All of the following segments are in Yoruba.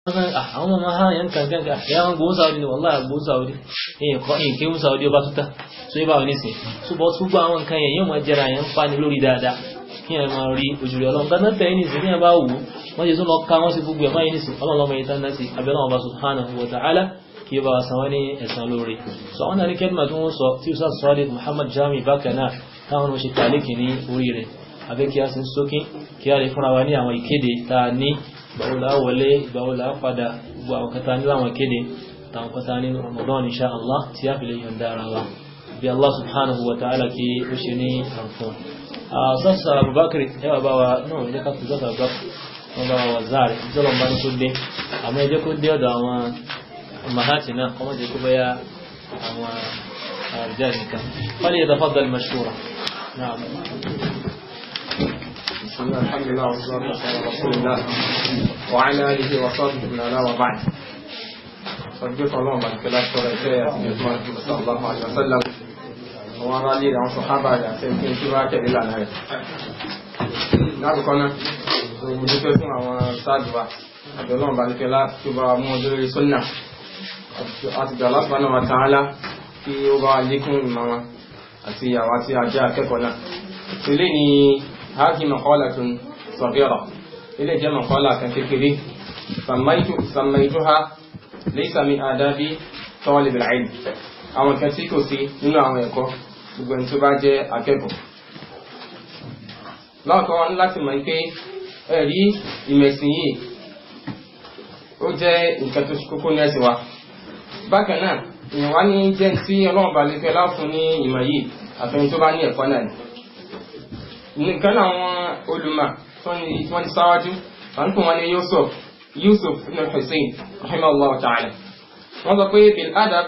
àwọn ọmọ ha yẹn kankan ya wọn gbóhùn Saudi ni wallahi gbóhùn Saudi èyàn kọ́ èyàn kéhùn Saudi ọba tútà so yíba wọn nísìn ṣùgbọ́n túgbọ́ àwọn nǹkan yẹn yóò máa jẹra yẹn ń pa ní lórí dáadáa kí yẹn máa rí ojú rẹ̀ ọlọ́run gánà tẹ̀ nísìn kí yẹn bá wù wọ́n ṣe tún lọ ká wọ́n sí gbogbo ẹ̀mọ́ yìí nísìn ọlọ́run yìí tán náà sí abẹ́lẹ́ wọn bá subhanahu wa ta'ala kí yóò bá wa san wọ́n ní ẹ̀san lórí so àwọn náà ní kẹ́dùmá tí wọ́n sọ tí Ustaz Sadiq Muhammad Jami bákan náà táwọn ọmọ ṣe tàlékì ní orí rẹ̀ abẹ́ kí a sì ń sókín kí a lè fúnra wa ní àwọn ìkéde tá a ní ìgbàwòlá wọlé ìgbàwòlá padà gbogbo àwọn kẹta ní láwọn kéde táwọn kẹta ní Ramadan insha Allah tí a fi lè yọ̀ǹda ara wa bí Allah subhanahu wa ta'ala kí ó ṣe ní àǹfọ̀n sọ́sà Abubakar ẹwà bá wa náà ilé ká fi sọ́sà Abubakar wọn bá wa zari ìjọba bá ní kó dé àmọ́ ẹjẹ́ kó dé ọ̀dọ̀ àwọn mahati náà kọ́mọ́ jẹ́ kó bẹ́yà àwọn àrùjá nìkan fali yatafaddal mashkura na'am. بسم الله الحمد لله والصلاة والسلام على رسول الله وعلى آله وصحبه من والاه وبعد. صدق الله بعد كلا شهر جاء صلى الله عليه وسلم وعلى آله وصحبه سيكون شباب إلى النهاية. نعم كنا ودكتور àwọn sáàdùwà àbẹ̀lọ́n bá ní kẹlá tí ó bá mú ọjọ́ lórí sọ́nà àti Allah subhanahu wa ta'ala kí ó bá lékún ìmọ̀ wọn àti àwa tí a jẹ́ akẹ́kọ̀ọ́ náà. ilé ni هذه مقالة صغيرة إلى جمع مقالة كثيرة سميتها ليس من آداب طالب العلم أو كثيرة سي نوع ويكو gbogbo tó bá jẹ́ akẹ́kọ̀ọ́ lọ́kọ́ wọn láti mọ̀ pé ẹ̀rí ìmẹ̀sìn yìí ó jẹ́ nǹkan tó ṣe kókó ní ẹ̀sìn wa bákan náà èèyàn wá ní jẹ́ tí Ọlọ́run bá lè fẹ́ láfún ní ìmọ̀ yìí àfẹ́yìn tó bá ní ẹ̀kọ́ náà nìkan àwọn olùmọ̀ wọ́n ti sáwájú wọ́n kún wọn ní Yusuf ibn Hussein rahimahullah ta'ala wọ́n sọ pé bil adab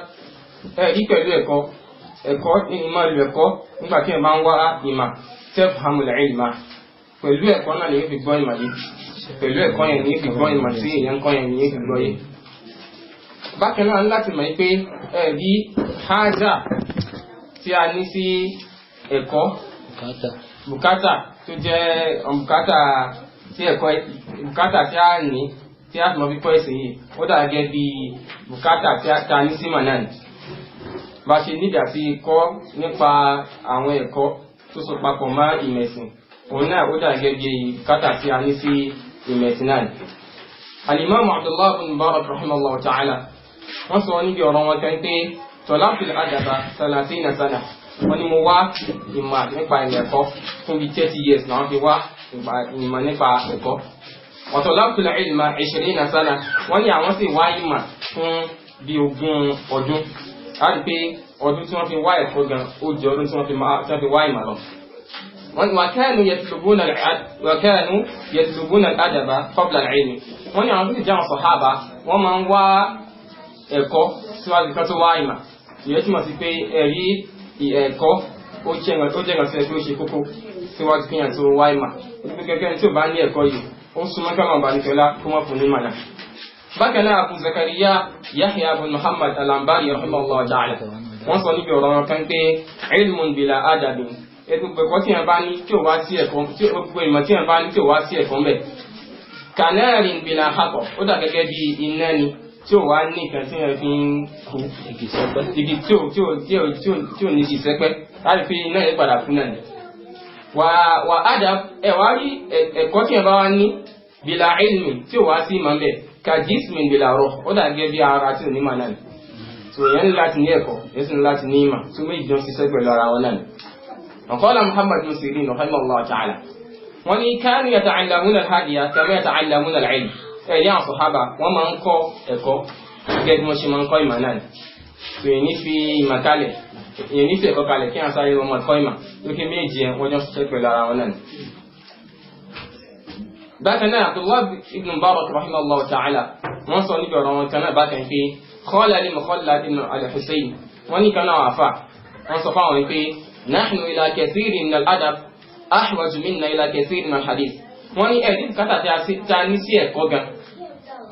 ẹ̀rí pẹ̀lú ẹ̀kọ́ ìmọ̀ ìlú ẹ̀kọ́ nígbàtí ẹ̀ bá ń wá ìmọ̀ tafhamul ilma pẹ̀lú ẹ̀kọ́ náà lè fi gbọ́ ìmọ̀ yìí pẹ̀lú ẹ̀kọ́ yẹn ní fi gbọ́ ìmọ̀ sí èyàn kọ́ yẹn ní fi gbọ́ yìí bákan náà láti mọ̀ pé ẹ̀rí hájà tí a ní sí ẹ̀kọ́ bùkátà tó jẹ́ bùkátà tí ẹ̀kọ́ bùkátà tí a ní tí a mọ̀ pípọ́ ẹ̀sìn yìí ó dà gẹ́gẹ́ bí bùkátà tí a ní sí manan bá ṣe nídà sí kọ́ nípa àwọn ẹ̀kọ́ tó so papọ̀ mọ́ ìmẹ̀sìn òun náà ó dà gẹ́gẹ́ bí bùkátà tí a ní sí ìmẹ̀sìn náà. Al-Imam Abdullah bin Mubarak rahimahullah ta'ala wọ́n sọ níbi ọ̀rọ̀ wọn kan pé talaqtul adaba 30 sana wọ́n ní mo wá ìmọ̀ nípa ẹ̀kọ́ fún bí 30 years náà fi wá ìmọ̀ nípa ẹ̀kọ́. wa talaqtul ilma 20 sana wọ́n ní àwọn sì wá ìmọ̀ fún bí 20 ọdún láti pé ọdún tí wọ́n fi wá ẹ̀kọ́ gan ó jẹ́ ọdún tí wọ́n fi wá ìmọ̀ lọ. wọ́n ní wa kanu yatlubuna al-adaba qabla al-ilm wọ́n ní àwọn tó ti jẹ́ àwọn sàhábà wọ́n máa ń wá ẹ̀kọ́ síwájú kan tó wá ìmọ̀ ìyẹn túmọ̀ sí pé ẹ̀rí ẹ̀kọ́ ó jẹ́ nǹkan tí ó ṣe kókó síwájú kíyàn tó wá ìmọ̀ nítorí gẹ́gẹ́ tí ó bá ní ẹ̀kọ́ yìí ó súnmọ́ kí wọ́n bá ní fẹ́lá kó wọ́n fún ní mọ̀nà. bákan náà Abu Zakariya Yahya bin Muhammad al-Anbari rahimahullah ta'ala wọ́n sọ níbi ọ̀rọ̀ wọn kan pé ilmun bila adabin ètò ẹ̀kọ́ tí wọ́n bá ní tí ò wá sí ẹ̀kọ́ tí gbogbo ìmọ̀ tí wọ́n bá ní tí ò wá sí ẹ̀kọ́ mbẹ̀ kanarin bila haqqo ó dà gẹ́gẹ́ bí iná ni tí ò wá ní nǹkan tí wọ́n fi ń kú igi tí ò ní igi sẹ́pẹ́ láti fi iná yẹn padà fún náà ni. wà adab ẹ̀wá rí ẹ̀kọ́ tí wọ́n bá wá ní bila ilmi tí ò wá sí ìmọ̀ mbẹ̀ ka jismin bila ruh ó dà gẹ́gẹ́ bí ara tí ò ní mà náà ni. tó yẹn ní láti ní ẹ̀kọ́ yẹn sì ní láti ní ìmọ̀ tó méjì jọ ṣiṣẹ́ pẹ̀lú ara wọn náà ni. qala Muhammad bin Sirin rahimahullah ta'ala wọ́n ní kanu yata'allamuna al-hadiya kama yata'allamuna al-ilm ẹ̀rí àwọn sàhábà wọ́n máa ń kọ́ ẹ̀kọ́ gẹ́gẹ́ bí wọ́n ṣe máa ń kọ́ ìmọ̀ náà tó yẹn ní fi ìmọ̀ kalẹ̀ yẹn ní fi ẹ̀kọ́ kalẹ̀ kí wọ́n sáré wọn máa kọ́ ìmọ̀ lókè méjì ẹ̀ wọ́n jọ ṣiṣẹ́ pẹ̀lú ara wọn náà. bákan náà Abdullah ibn Mubarak rahimahullah ta'ala wọ́n sọ níbi ọ̀rọ̀ wọn kan náà bákan pé qala li Mukhallad ibn al-Husayn wọ́n ní kan náà wà fà wọ́n sọ fáwọn pé nahnu ila kathirin min al-adab ahwaju minna ila kathirin min al-hadith wọ́n ní ẹ̀rí kátà tí a ní sí ẹ̀kọ́ gan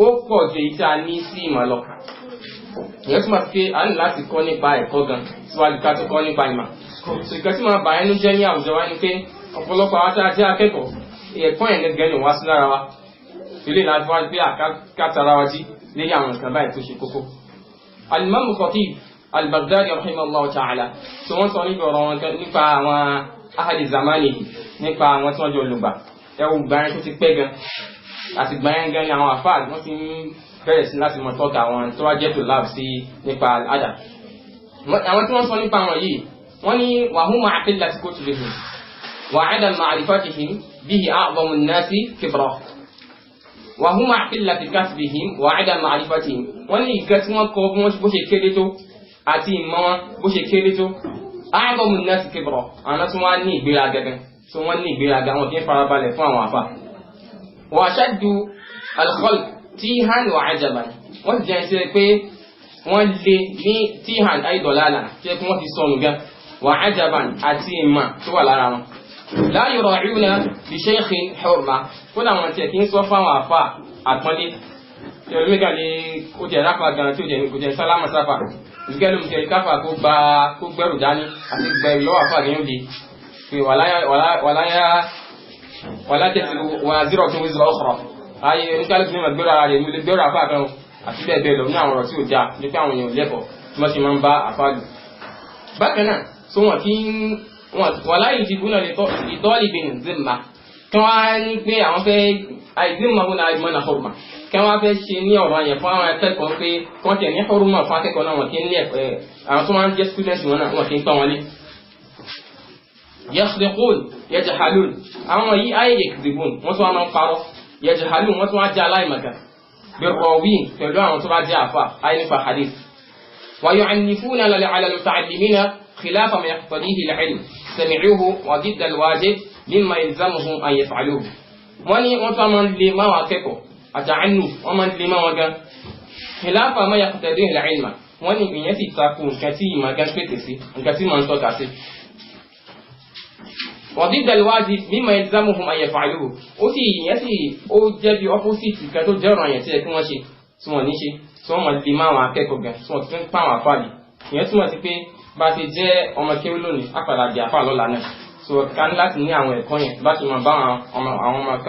ó pọ̀ ju èyí tí a ní sí ìmọ̀ lọ. ìyẹn túmọ̀ sí pé a ní láti kọ́ nípa ẹ̀kọ́ gan síwájú ká tó kọ́ nípa ìmọ̀. ìkan tí máa bà ẹnu jẹ́ ní àwùjọ wa ni pé ọ̀pọ̀lọpọ̀ àwọn tí a jẹ́ akẹ́kọ̀ọ́ ẹ̀kọ́ yẹn gẹ́gẹ́ ni wá sí lára wa. sílé láti wá pé àkátara wa jí lórí àwọn nǹkan báyìí tó ṣe kókó. Al-Imam Khatib al-Baghdadi rahimahullah ta'ala tí wọ́n sọ nípa ọ̀rọ̀ wọn nípa àwọn ahadi zamani nípa àwọn tí wọ́n jọ lùgbà ẹwù gbáyẹn tó ti pẹ́ gan àti gbáyẹn gan ni àwọn àfáà wọ́n ti ń bẹ̀rẹ̀ sí láti mọ̀ tọ́ka àwọn tó wá jẹ́ tó láàbù sí nípa àdà. àwọn tí wọ́n sọ nípa àwọn yìí wọ́n ní wàhùnmá àpẹlẹ àti kóòtù lẹ́hìn wà ádà ma'rifatihim bihi a'zamu an-nasi kibra wàhùnmá àpẹlẹ àti kasbihim wà ádà ma'rifatihim wọ́n ní ìgbà tí wọ́n kọ bó ṣe kéré tó àti ìmọ̀ wọn bó ṣe kéré tó a'zamu an-nasi kibra àwọn tí wọ́n ní ìgbéraga gan tí wọ́n ní ìgbéraga wọn kì í farabalẹ̀ fún àwọn àfà wa ashaddu al-khalq tíhàn wà ajaban wọ́n ti jẹ́ ṣe pé wọ́n lè ní tíhàn àìdọ̀lálà tí ẹkùn wọ́n ti sọnù gan wà ajaban àti ìmọ̀ tó wà lára wọn la yura'una bi shaykhin hurma kódà wọn tí ẹkì ń sọ fáwọn àfà àpọ́nlé ẹlòmíkà ní ó jẹ́ ráfà gan tí ó jẹ́ kò jẹ́ sálámà sáfà ìgbẹ́lùm tẹ̀lé káfà kó gbẹ́rù dání àti gbẹ̀rù lọ́wọ́ àfà ní òde pé wàlá tẹ̀sílù wà zero tó wíṣọ ọ̀kọ̀rọ̀ ayé oníkálùkù ní ìgbẹ́rù ara rẹ̀ ní olè gbẹ́rù àfà kan àti bẹ́ẹ̀ bẹ́ẹ̀ lọ ní àwọn ọ̀rọ̀ tí ó já ní pé àwọn èèyàn lẹ́kọ̀ọ́ tí wọ́n ti máa ń bá àfà lù. bákan náà so wọn kí wọn láyé ìdìbò náà ìtọ́lì bin zimma kí wọ́n á ní pé àwọn fẹ́ àìzimma wọn náà àìmọ́ náà hurma kí wọ́n fẹ́ ṣe ní ọ̀rọ̀ yẹn fún àwọn akẹ́kọ̀ọ́ pé kí wọ́n tẹ̀ ní hurma fún akẹ́kọ̀ọ́ náà wọ́n kí ń lé àwọn tó máa ń jẹ́ students wọn náà wọ́n kí ń tọ́ wọn lé. yasriqun yajhalun àwọn yìí ayé yakdhibun wọ́n tún wá máa ń parọ́ yajhalun wọ́n tún wá jẹ́ aláìmọ̀kan بالراوين فلو تبع جافا أي نفع حديث ويعنفون على المتعلمين خلاف ما يقتضيه العلم سمعوه وضد الواجب مما يلزمهم أن يفعلوه وني وطمان لما وكيكو أتعنف ومن لما وكا خلاف ما يقتضيه العلم وني من يسي تكون كثيما كان فتسي كثيما انتوكاسي وضد الواجب مما يلزمهم أن يفعلوه أوتي يسي أو جابي أوبوسيت كاتو جرى يسي كما شيء سوى نيشي سوى ما لما وكيكو جا سوى تنفع وفالي يسوى تبي باتي جاء أما كيولوني أفعل جافا لولا نه so kan láti ní àwọn ẹ̀kọ́ yẹn bá ti máa bá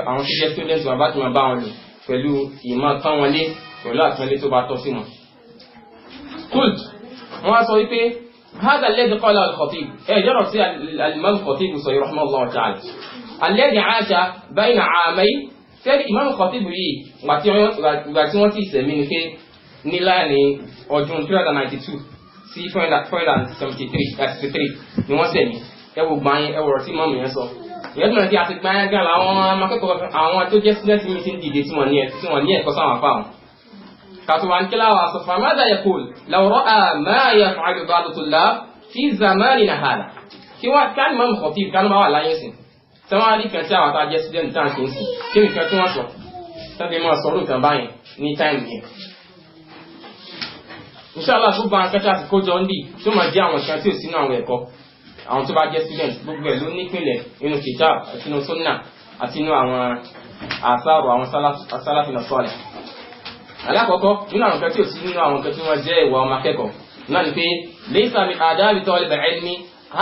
àwọn tí jẹ́ students wọn bá ti máa bá wọn lò pẹ̀lú ìmọ̀ tán wọn lé pẹ̀lú àtúnlé tó bá tọ́ sí wọn. kult wọ́n sọ wípé هذا الذي قاله الخطيب جرى في الإمام الخطيب رحمه الله تعالى الذي عاش بين عامين كان الإمام الخطيب yìí ìgbà tí wọ́n ti sẹ̀mí ní pé nílá ní ọdún 392 sí 473 ni wọ́n sẹ̀mí ẹwọ gbáyín ẹwọ rọ̀ tí mọ́mù yẹn sọ ìyẹn tó náà tí a ti gbáyín gan láwọn akẹ́kọ̀ọ́ àwọn tó jẹ́ student mi ti ń dìde tí wọ́n ní ẹ̀kọ́ sáwọn afá wọn كاتوان كلا وصف ماذا يقول لو رأى ما يفعل بعض الطلاب في زماننا هذا كان إمام خطيب كان ما ولا ينسي سواء دي كان سواء تاجي student تان كنسي كم كان تما صو تبي ما صورو كان باين ni time ni inshallah gbogbo àwọn kẹta àti kójọ ń dì tó máa jẹ́ àwọn kan tí ò sínú àwọn ẹ̀kọ́ àwọn tó bá jẹ́ student gbogbo ẹ̀ ló nípìnlẹ̀ inú kitab àti inú sunna àti inú àwọn àṣàrò àwọn sálàfínà sọ́ọ̀lẹ̀ alákọ̀ọ́kọ́ nínú àwọn kan tí ò sí nínú àwọn kan tí wọ́n jẹ́ ìwà ọmọ akẹ́kọ̀ọ́ náà ni pé laysa min adabi talib al-ilmi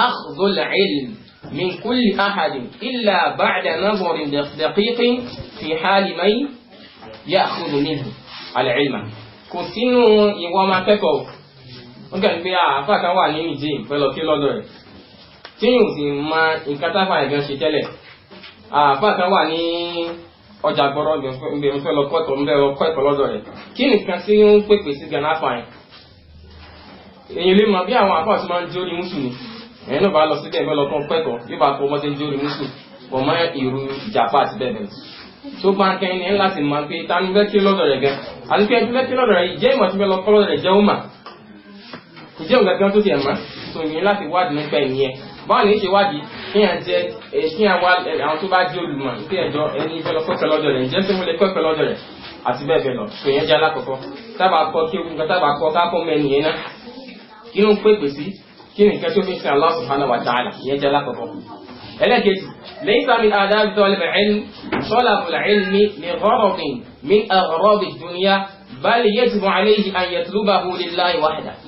akhdhul ilm min kulli ahadin illa ba'da nadharin daqiqin fi hali man ya'khudhu minhu al-ilma kò sínú ìwà ọmọ akẹ́kọ̀ọ́ wọ́n kàn pé àáfà kan wà ní ìjì pẹ̀lú kí lọ́dọ̀ rẹ̀ tí yóò sì mọ nǹkan táfà ẹ̀gán ṣe tẹ́lẹ̀ àáfà kan wà ní ọjà gbọ́rọ̀ ìgbẹ̀rún fẹ́ lọ kọ́ ẹ̀kọ́ lọ́dọ̀ rẹ̀ kí nìkan tí ó ń pèpè sí gan láfàáyìn èyí lè mọ̀ bí àwọn àfáà tí máa ń jórí mùsùlùmí ẹ̀yìn náà bá lọ sí bẹ́ẹ̀ lọ kọ́ ẹ̀kọ́ bí bá kọ́ mọ́tẹ́ jórí mùsùlùmí pọ̀ mọ́ ìrù ìjàpá àti bẹ́ẹ̀ bẹ́ẹ̀ tó bá ń kẹ́yìn ní láti mọ̀ pé ta ni fẹ́ kí lọ́dọ̀ rẹ̀ gan àti pé ẹni fẹ́ kí lọ́dọ̀ rẹ̀ jẹ́ ìmọ̀ tí fẹ́ lọ kọ́ lọ́dọ̀ rẹ̀ jẹ́ òmà kò jẹ́ òǹkà kan tó ti ẹ̀ mọ́ tó yìn láti wádìí nípa ìyẹn báwo ni ṣe wádìí kíyàn jẹ kíyàn wá àwọn tó bá jẹ́ olùmọ̀ nípa ẹ̀jọ́ ẹni fẹ́ lọ kọ́kọ́ lọ́dọ̀ rẹ̀ ǹjẹ́ tó mú lè kọ́kọ́ lọ́dọ̀ rẹ̀ àti bẹ́ẹ̀ bẹ́ẹ̀ lọ tó yẹn jẹ́ alákọ̀ọ́kọ́ tábà kọ́ kí ogun kan tábà kọ́ káàkọ́ mẹ́ni yẹn náà inú pépè sí kí nìkan tó fi ń sin Allah subhanahu wa ta'ala yẹn jẹ́ alákọ̀ọ́kọ́. ẹlẹ́kejì laysa min adabi talib al-ilm talabu al-ilmi li gharadin min aghradi ad-dunya bal yajibu alayhi an yatlubahu lillahi wahdahu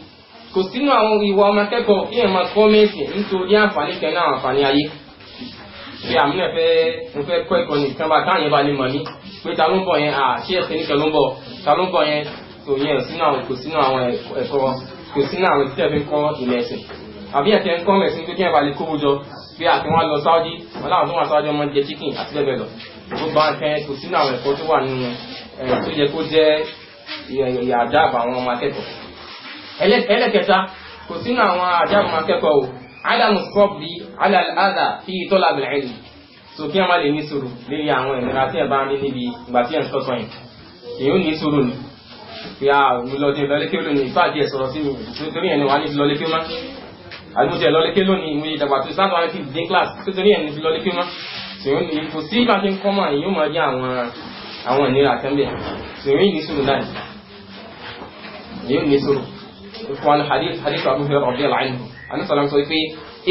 kò sínú àwọn ìwà ọmọ akẹ́kọ̀ọ́ kí ẹ̀ máa kọ́ mẹ́sì nítorí àǹfààní kẹ́nà àǹfààní ayé bí àmì náà mo fẹ́ kọ́ ẹ̀kọ́ ní ìkànnì káwọn yẹn bá lè mọ̀ ní pé ta ló ń bọ̀ yẹn ṣé ẹ̀sìn nìkan ló ń bọ̀ ta ló ń bọ̀ yẹn tó yẹn kò sínú àwọn ẹ̀kọ́ kò sínú àwọn ìtẹ́ fi ń kọ́ ilẹ̀ ẹ̀sìn àbí ẹ̀tẹ́ ń kọ́ ẹ̀sìn tó kí ẹ̀ bá lè kówó jọ bí àti wọn lọ Saudi wọn láwọn tó wà Saudi ọmọ jẹ chicken àti bẹ́ẹ̀ bẹ́ẹ̀ lọ gbogbo àwọn ẹ̀kẹ́ kò sínú àwọn ẹ̀kọ́ tó wà nínú tó yẹ kó jẹ́ àdáàbò àwọn ọmọ akẹ́kọ̀ọ́. ẹlẹ́kẹta kò sínú àwọn àdáàbò ọmọ akẹ́kọ̀ọ́ o adamu sọ́ọ̀bì alàlàdà fi talab al-ilm so kí ẹ má lè ní sùúrù lórí àwọn ìnira tí ẹ bá ń rí níbi ìgbà tí ẹ ń sọ́sọ́ yẹn èyí ò ní sùúrù ni pé mi lọ dé lọ́lékè lónìí ìfáàdì ẹ̀ sọ̀rọ̀ sí mi nítorí ẹni wà ní ti lọ́lékè má àdúgbò lọ́lékè lónìí mo yẹ dàgbà tó sáà tó wà ní ti dín class nítorí ẹni ti lọ́lékè má tèyí ní kò sí bá ti ń kọ́ mọ́ èyí ó máa jẹ́ àwọn ìnira àtẹ́mbẹ̀ tèyí ní sùúrù náà èyí ò ní sùúrù ìfọ̀n hadith Abu Hurairah radiyallahu anhu àní sọ̀rọ̀ sọ pé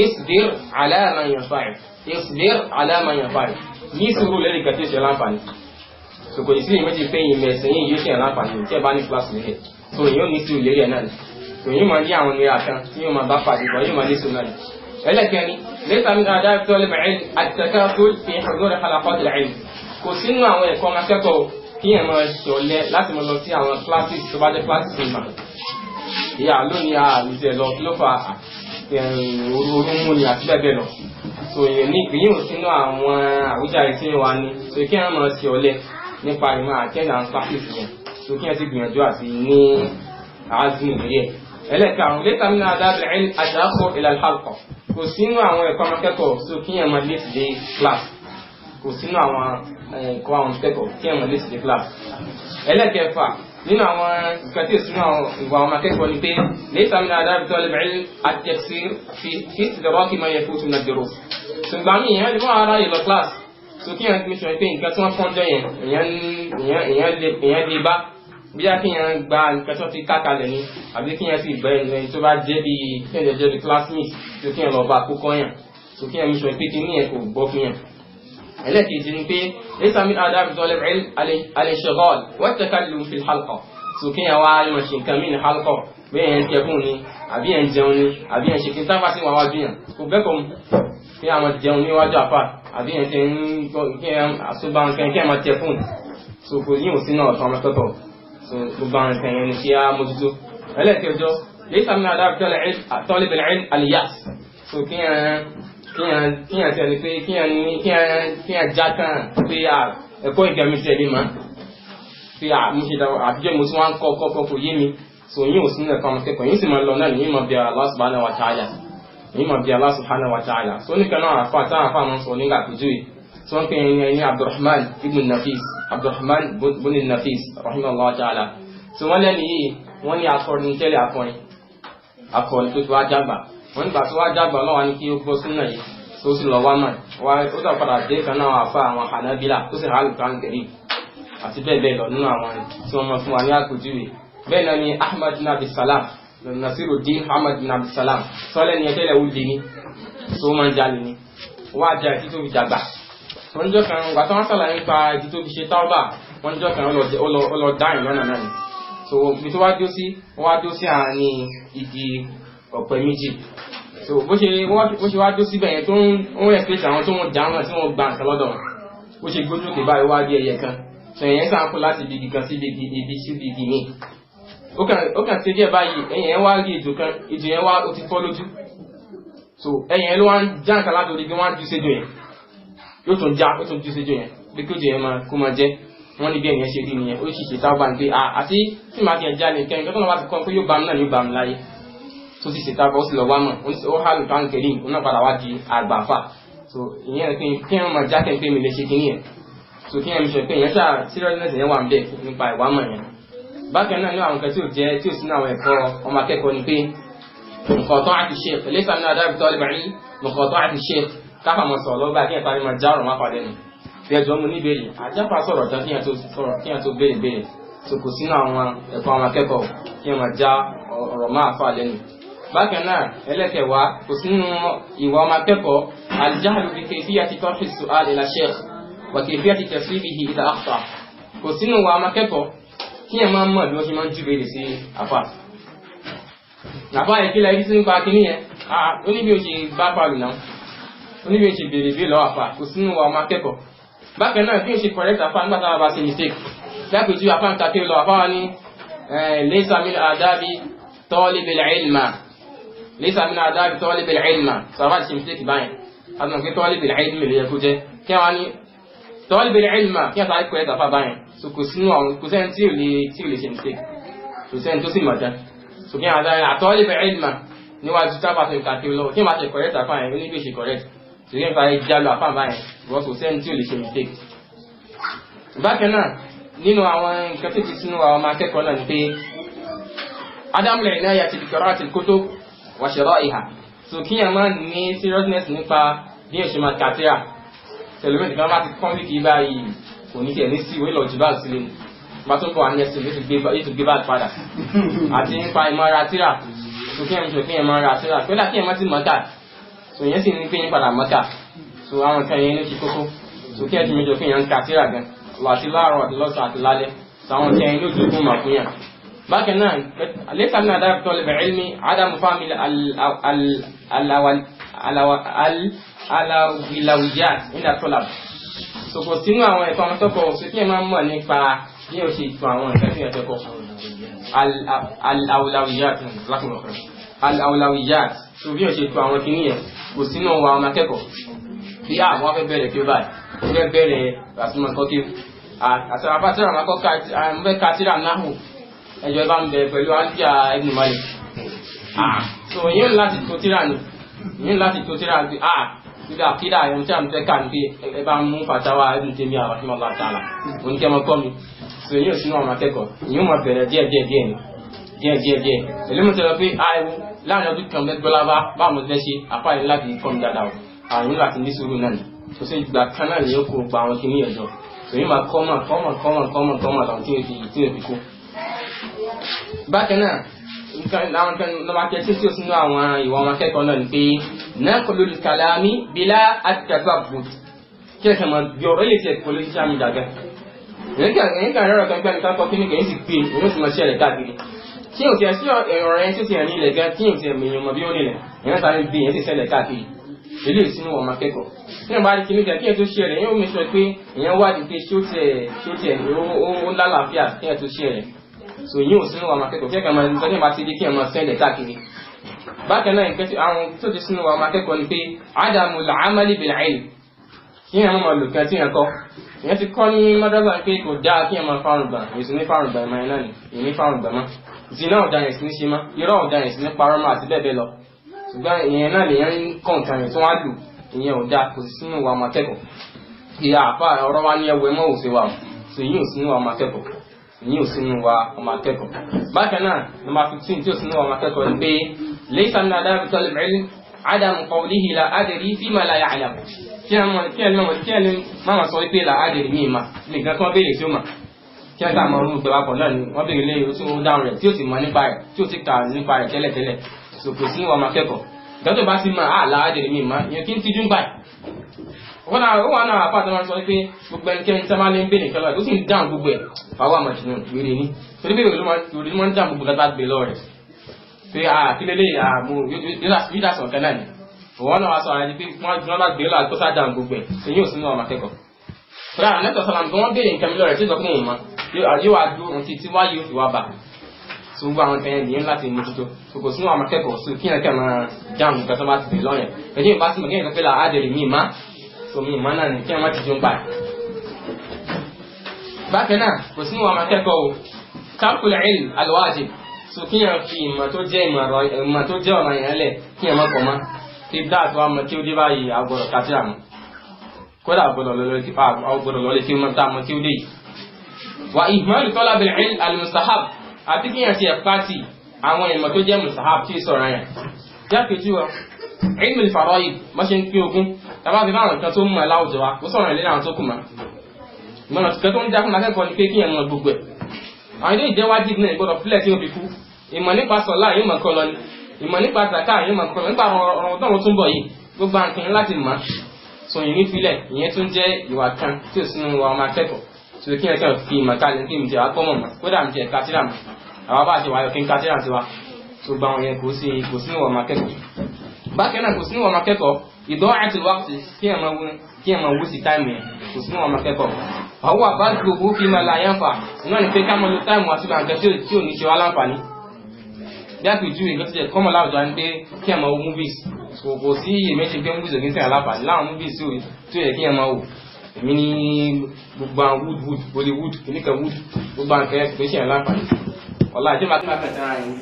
isbir ala man yanfa'uk isbir ala man yanfa'uk ní sùúrù lẹ́rìí kàtí ìṣẹ́ láǹfààní so kò sí ìmẹ́jì pé ìmẹ̀ ẹ̀sẹ̀ yìí yóò ṣe láǹfààní tí ẹ bá ní kílásì nílẹ̀ so yóò ní sùúrù lérí ẹ̀ náà so yóò máa ní àwọn ìnira kan tí yóò máa bá pàdé bọ̀ yóò máa ní sùúrù náà ẹlẹ́kẹ̀ẹ́ni lẹ́sà min adab talib al-ilm at-takasul fi hudur halaqat al-ilm kò sínú àwọn ẹ̀kọ́ máa kẹ́kọ̀ọ́ kí ẹ̀ máa ṣọlẹ̀ láti máa lọ sí àwọn classes tó bá jẹ́ classes ìmọ̀ ìyá lónìí àlùjẹ lọ kí ló fa orúmú ni àti bẹ́ẹ̀ bẹ́ẹ̀ lọ so èyàn ní ìgbìyànjú sínú àwọn àwùjáre tí wà ní so kí wọ́n máa ṣe ọ̀lẹ nípa ìmọ̀ àtẹ́nà àwọn classes yẹn so kí wọ́n ti gbìyànjú àti ní àázùn ìrírí ẹ̀ ẹlẹ́karùn lẹ́tà min adab al-ilm at-ta'akhkhur ila al-halqa kò sínú àwọn ẹ̀kọ́ akẹ́kọ̀ọ́ so kí wọ́n máa lé sí dé class kò sínú àwọn ẹ̀kọ́ àwọn akẹ́kọ̀ọ́ kí wọ́n máa lé sí dé class ẹlẹ́kẹfà nínú àwọn nǹkan tí ó sínú àwọn ìwà ọmọ akẹ́kọ̀ọ́ ni pé laysa min adab talib al-ilm at-taqsir fi idraki ma yafutu min ad-durus ṣùgbọ́n mi ìyẹn lè mọ́ ara yìí lọ class so kí yẹn mi sọ pé nǹkan tí wọ́n fọ́njọ́ yẹn èèyàn lè bá bí a kí yẹn gba nǹkan tó ti kákalẹ̀ ni àbí kí yẹn sì gbẹ ẹni tó bá jẹ́ bí kẹ́ńdẹ̀ jẹ́ bí classmate so kí yẹn lọ bá kókọ́ yẹn so kí yẹn mi sọ pé kí ní yẹn kò gbọ́ fún yẹn. ẹlẹ́kejì ni pé laysa min adab talib al-ilm al-inshghal wa at-takallum fi al-halqa so kí yẹn wá yọ̀ ṣe nǹkan mí ní halqa bẹ́ẹ̀ yẹn tẹ fún ni àbí yẹn jẹun ni àbí yẹn ṣe kí n sábà sí wọn wájú yẹn kò bẹ́ẹ̀ kí yẹn máa jẹun níwájú àfà àbí yẹn ti ń kí yẹn àṣọba nǹkan kí yẹn máa tẹ fún so kò yín ò sí náà ọ̀tọ̀ ọmọ tọ́tọ̀ so gbogbo àwọn nǹkan yẹn ni kí á mójútó ẹlẹ́kẹjọ laysa min adab talib al-ilm al-yas so kí yẹn tẹ̀lé pé kí yẹn já tán pé ẹ̀kọ́ ìgbàmí tẹ̀lé máa pé mo ṣe dáwọ́ àbíjẹ́ mo tún wá ń kọ́ kò yé mi so yín ò sínú ẹ̀kọ́ ọmọkẹ́kọ̀ọ́ yín sì máa lọ náà ní yín máa bí Allah subhanahu wa ta'ala yín máa bí Allah subhanahu wa ta'ala so nìkan náà àfa táwọn afá máa ń sọ nígbà péjú yìí tí wọ́n pè ní Abdurrahman ibn Nafis Abdurrahman ibn Nafis rahimahullah ta'ala so wọ́n lẹ́nu yìí wọ́n ní akọrin tẹ́lẹ̀ akọrin tó ti wá jágbà wọ́n nígbà tó wá jágbà lọ́wọ́ ní kí ó gbọ́ sínú yìí tó sì lọ wá mọ̀ ó dà padà dé kan náà àfa àwọn Hanabila tó sì hàlù kan gẹ̀rí àti bẹ́ẹ̀ bẹ́ẹ̀ lọ nínú àwọn tí wọ́n mọ̀ fún wa ní àpèjúwe bẹ́ẹ̀ náà ni Ahmad bin Abdussalam Nasiruddin Ahmad bin Abdussalam sọ́lẹ̀ ni ẹ̀tẹ́lẹ̀ wúlé ní tó máa ń jalè ní wọ́n á já ìdí tó fi jàgbà wọ́n jọ kan wà tó wọ́n sọ̀rọ̀ nípa ìdí tó fi ṣe táwọ́bà wọ́n jọ kan ó lọ dáhìn lọ́nà náà ni so ibi tó wá dó sí wọ́n wá dó sí àárín igi ọ̀pẹ méjì so bó ṣe wá dó síbẹ̀ yẹn tó ń ẹ̀sìpẹ̀tì àwọn tó ń jà wọn tí wọ́n gba nǹkan lọ́dọ̀ wọn bó ṣe gbójú òkè báyìí wá di ẹyẹ kan ẹ̀yẹn sáàpù láti ibi kan sí ibi sí ibi ní ó kàn sí díẹ̀ báyìí ẹ̀yẹn wá rí ètò kan ètò yẹn wá ó ti fọ́ lójú so ẹ̀yẹn ló wá ń já nǹkan láti orí bí wọ́n á ju séjò yẹn yóò tún já ó tún ju séjò yẹn bí kí òjò yẹn kó máa jẹ́ wọ́n ní bí ẹ̀yẹn ṣe rí nìyẹn ó sì ṣe tábà ní pé àti tí màá ti ẹ̀ já nìkan nǹkan tó náà bá ti kọ́ pé yóò bá mi náà yóò bá mi láyé tó sì ṣe tábà ó sì lọ wá mọ̀ ó hàlù táwọn kẹrí ó náà padà wá di àgbàfà so ìyẹn kí wọ́n máa já kẹ́ pé mi lè ṣe kí nìyẹn so kí ẹ̀mí sọ pé èèyàn ṣáà seriousness yẹn wà ń bẹ̀ nípa ìwà mọ̀ yẹn bákan náà ní àwọn nǹkan tí ò sínú àwọn ẹ̀kọ́ ọmọ akẹ́kọ̀ọ́ ni pé muqata'ati shaykh laysa min adab talib al-ilm muqata'ati shaykh káfà mọ̀ sọ̀rọ̀ lọ́gbà kí ẹ̀ta ni máa já ọ̀rọ̀ máa padà nù bí ẹjọ́ mu ní béèrè àjáfà sọ̀rọ̀ tán kí ẹ̀ tó béèrè so kò sínú àwọn ẹ̀kọ́ ọmọ akẹ́kọ̀ọ́ kí ẹ̀ máa já ọ̀rọ̀ máa fà lẹ́nu bákan náà ẹlẹ́kẹ̀wá kò sínú ìwà ọmọ akẹ́kọ̀ọ́ al-jahlu bi kayfiyati tarhi as-su'al ila shaykh wàkèfíà ti tẹ̀síbìhì ìdá àfà kò sínú wa máa kẹ́kọ̀ọ́ kí ẹ máa mọ̀ bí wọ́n ṣe máa ń júbèrè sí àfà àfà yẹ kí la ibi tí ń pa kíní yẹn ó ní bí o ṣe bá pàlù náà oníbi ṣe béèrè bí lọ́wọ́ àfà kò sínú wa ọmọ akẹ́kọ̀ọ́ bákan náà bí o ṣe correct àfà nígbà táwọn bá ṣe mistake lápèjú àfà ń kàkiri lọ àfà wa ní laysa min adabi talibil ilma laysa min adabi talibil ilma sàfà ṣe mistake báyìí àtúnà pé talibil ilmi lè yẹ kó jẹ́ kí wọ́n ní talibil ilma kí wọ́n sáré correct àfà báyìí so kò sínú àwọn kò sẹ́ni tí ò lè ṣe mistake kò sẹ́ni tó sì mọ̀ tán so kí wọ́n sáré talibil ilma níwájú tábà tó kàkiri lọ kí wọ́n ṣe correct àfà yẹn oníbi ṣe correct so yẹn fàáyé jálọ àfà báyìí wọ́n kò sẹ́ni tí ò lè ṣe mistake bákan náà nínú àwọn nǹkan tó ti sínú àwọn ọmọ akẹ́kọ̀ọ́ náà ni pé adamul inayati bi qira'atil kutub wa shira'iha so kí yẹn máa ní seriousness nípa bí yẹn ṣe máa kàtíra tẹlifíǹtì kan bá ti kọ́ wíkì báyìí kò ní tiẹ̀ ní sí ìwé lọ́ọ́ jù bá sílẹ̀ ní bá tó ń bọ̀ wá ní ẹsẹ̀ yóò tún gbé bá padà àti nípa ìmọ̀ra tíra so kí yẹn fi yẹn máa ra tíra pé láti yẹn má ti mọ̀ọ́kà so yẹn sì ní pé yẹn padà mọ̀ọ́kà so àwọn nǹkan yẹn ló ti kókó so kí yẹn ti méjọ fún yẹn ń kàtíra gan àti láàárọ̀ àti lọ́sàn àti lálẹ́ sàwọn kí yẹn ló ti kún mà fún yẹn bákan náà lẹ́sà ní adára tó lẹ́bẹ̀ ilmi adamu fámi alawiyat nígbà tọ́lá so kò sínú àwọn ẹ̀kọ́ àwọn tọ́kọ̀ sí kí ẹ máa mọ̀ nípa bí o ṣe ìtò àwọn ẹ̀kọ́ tí ẹ tẹ́kọ̀ alawiyat so bí o ṣe ìtò àwọn kìíní yẹn kò sínú wa ọmọ akẹ́kọ̀ọ́ bí àwọn afẹ́ bẹ̀rẹ̀ kí ó báyìí ó fẹ́ bẹ̀rẹ̀ àtúmọ̀ kọ́kí àtàràfà tí àwọn akọ́kọ́ kàtírà náà ẹjọ́ ẹ bá ń bẹ pẹ̀lú àjíà Ibn Malik so yíò láti tó tíra ní yíò láti tó tíra ní nígbà kídà ẹ̀yọ́n tí a ń tẹ́ka ní pé ẹ bá mú fatawa Ibn Taymiyyah rahimahullah ta'ala oníkẹ́mọ́ kọ́ mi so yíò sínú àwọn akẹ́kọ̀ọ́ yíò mọ̀ bẹ̀rẹ̀ díẹ̀ ẹlẹ́mọ̀ tẹ́lọ pé àìwò láàrin ọdún kan mẹ́gbọ́lá bá mo fẹ́ ṣe àfáàrí láti kọ́ mi dáadáa àwọn láti ní sùúrù náà so sí ìgbà kan náà ni ó kó pa àwọn kìíní ẹ̀jọ́ so yíò máa kọ́mọ̀ làwọn tí ó fi kó bákan náà láwọn kan lọ́wọ́ akẹ́kẹ́ tí ó sínú àwọn ìwà ọmọ akẹ́kọ̀ọ́ náà ni pé naqlul kalami bila at-tathabbut kí ẹ̀kẹ́ mọ̀ bí ọ̀rọ̀ ilé tí ẹ̀kọ́ lórí sáà mi dàgbà èyí kan rọrọ̀ kan gbẹ́ni kákọ́ kí ní kẹ́yìn sì pé òun sì mọ̀ sí ẹ̀rẹ̀ káàkiri tí ò tí ẹ sí ọ̀rọ̀ ẹ̀ tí ó ti hàn ní ilẹ̀ gan tí ò tí ẹ̀mìyàn mọ̀ bí ó nílẹ̀ èyàn sáré bí ẹ̀ sì ṣẹlẹ̀ káàkiri ilé ìsinú ọmọ akẹ́kọ̀ọ́ tí wọ́n bá rí kíní kan kí ẹ tó ṣe rẹ̀ yóò mi sọ pé èyàn wádìí pé ṣó tiẹ̀ ó lálàáfíà kí ẹ tó ṣe rẹ̀ so yíò sínú wa makẹ́kọ̀ọ́ kí ẹ̀kà máa ń tọ́jú bá ti di kí ẹ máa sẹ́lẹ̀ káàkiri bákan náà nǹkan tí àwọn tó ti sínú wa makẹ́kọ̀ọ́ ni pé ádámù làámálì bil ilm kí ẹ máa lò kan tí ẹ kọ́ ìyẹn ti kọ́ ní mọ́dọ́gbà pé kò dáa kí ẹ máa fárùn gbà èsì ní fárùn gbà ìmọ̀ náà ni èmi fárùn gbà mọ́ zina ọ̀dà yẹn sì ní ṣe mọ́ irọ́ ọ̀dà yẹn sì ní parọ́ mọ́ àti bẹ́ẹ̀ bẹ́ẹ̀ lọ ṣùgbọ́n ìyẹn náà lè yẹn ń kọ́ nǹkan yẹn tó wá lù ìyẹn ò dáa kò sí sínú wa makẹ́kọ̀ọ́ ìyá àfa ọ̀rọ̀ wa ní ẹwẹ́ mọ́ òsè wa so yìí ò sínú wa makẹ́kọ̀ọ́ ní òsínú wa ọmọ akẹ́kọ̀ọ́ bákan náà nọ́mbà 15 tí òsínú wa ọmọ akẹ́kọ̀ọ́ ní pé laysa min adabi talib ilm adamu qawlihi la adri fima la ya'lam kí ẹni máa sọ wípé la adri mi ma nìkan tí wọ́n béèrè tí ó mà kí ẹ sáà mọ orú ìgbẹ́ wapọ̀ náà ni wọ́n béèrè lé tí ó dáhùn rẹ̀ tí ó sì mọ nípa rẹ̀ tí ó sì kà nípa rẹ̀ tẹ́lẹ̀tẹ́lẹ̀ so kò sínú wa ọmọ akẹ́kọ̀ọ́ ìgbà tó bá ti mọ la adri mi ma ìyẹn kí n tijú ń báyìí ó wà náà àpáta wọn sọ pé gbogbo ẹnikẹ́ni tí a máa lé ń bèèrè kẹlọ́ ẹ̀ tó sì ń dáhùn gbogbo ẹ̀ fàwọn àmàjìnà wèrè ní torí pé òrí wọ́n ń dáhùn gbogbo gata gbé lọ rẹ̀ pé àkílélé àmú yídàsàn kan náà ni òwọ́n náà wá sọ àrẹ́dí pé wọ́n bá gbé lọ àti tó sá dáhùn gbogbo ẹ̀ èyí ò sínú ọmọ akẹ́kọ̀ọ́ fúra àlẹ́tọ̀ sọ́làm tó wọ́n bèèrè nǹkan mi lọ rẹ̀ tí ó sọ fún òun mọ́ yóò wá dúró ohun tí wá yóò fi wá bà tó gbogbo àwọn tẹ̀yẹ nìyẹn láti mójútó kò sínú ọmọ akẹ́kọ̀ọ́ sí kí ẹ̀kẹ́ máa dáhùn nǹkan tó bá ti bèèrè lọ́yẹ̀ ẹ̀yìn bá sì mọ̀ kí ẹ̀kẹ́ pé là á dèrè míì má omi ìmọ̀nà ní kí ẹ má ti jùn báyìí. bákan náà kò sínú àwọn akẹ́kọ̀ọ́ o tarkul ilm al-wajib so kí ẹ fi ìmọ̀ tó jẹ́ ọ̀nà ìyẹn lẹ̀ kí ẹ má kọ̀ mọ́ kí dáàtọ̀ àmọ́ kí ó dé báyìí àgbọ̀dọ̀ kátìrà mọ́ kódà àgbọ̀dọ̀ lọ́lẹ̀ kí ó mọ́ dáàmọ́ kí ó dé yìí. wa ihmal talab al-ilm al-mustahab àti kí ẹ ti ẹ̀ pàtì àwọn ìmọ̀ tó jẹ́ mustahab tí sọ̀rọ̀ yẹn jákèjú wa ilmu al-fara'id má ṣe ń pín ogún tàbá fi fáwọn nǹkan tó mú ẹ láwùjọ wa ó sọ̀rọ̀ ìlera àwọn tó kù mọ́ ìmọ̀nà tó tó ń já fún akẹ́kọ̀ọ́ ni pé kí ẹ mọ gbogbo ẹ̀ àwọn ilé ìjẹ́wájú náà ìgbọ́dọ̀ fílẹ̀ tí ó fi kú ìmọ̀ nípa sọ̀lá yóò mọ̀ kọ́ lọ ni ìmọ̀ nípa zaka yóò mọ̀ kọ́ lọ nípa ọ̀rọ̀ tó tún bọ̀ yìí gbogbo àǹkìn láti mọ̀ so yìí nífilẹ̀ ìyẹn tún jẹ́ ìwà kan tí ò sínú wa ọmọ akẹ́kọ̀ọ́ so kí ẹ kàn fi ìmọ̀ kalẹ̀ kí mi jẹ́ wá pọ́mọ̀ mọ̀ kódà mi jẹ́ kátírà mọ̀ àwọn bá ṣe wáyọ̀ kí n kátírà sí wa so gba àwọn yẹn kò sínú wa ọmọ akẹ́kọ̀ọ́ bákan náà kò sínú ọmọ akẹ́kọ̀ọ́ ida'atul waqti kí ẹ máa wú sí táìmù yẹn kò sínú ọmọ akẹ́kọ̀ọ́ àwọn àbájúgbò fi máa la yánfà náà ni pé ká mọ lo táìmù àti bàǹkẹ́ tí ò ní ṣe wá láǹfààní bí àpèjúwe nǹkan tó jẹ́ kọ́mọ̀ láwùjọ ni pé kí ẹ máa wo movies kò sí iyèméjì pé movies òkè ń sẹ́yìn láǹfààní láwọn movies tí ó yẹ kí ẹ máa wò èmi ní gbogbo àwọn wood Hollywood kìnnìkan wood gbogbo àwọn kẹ́kẹ́ kò ṣe yẹn láǹfààní ọ̀la àti máa kẹta ara yẹn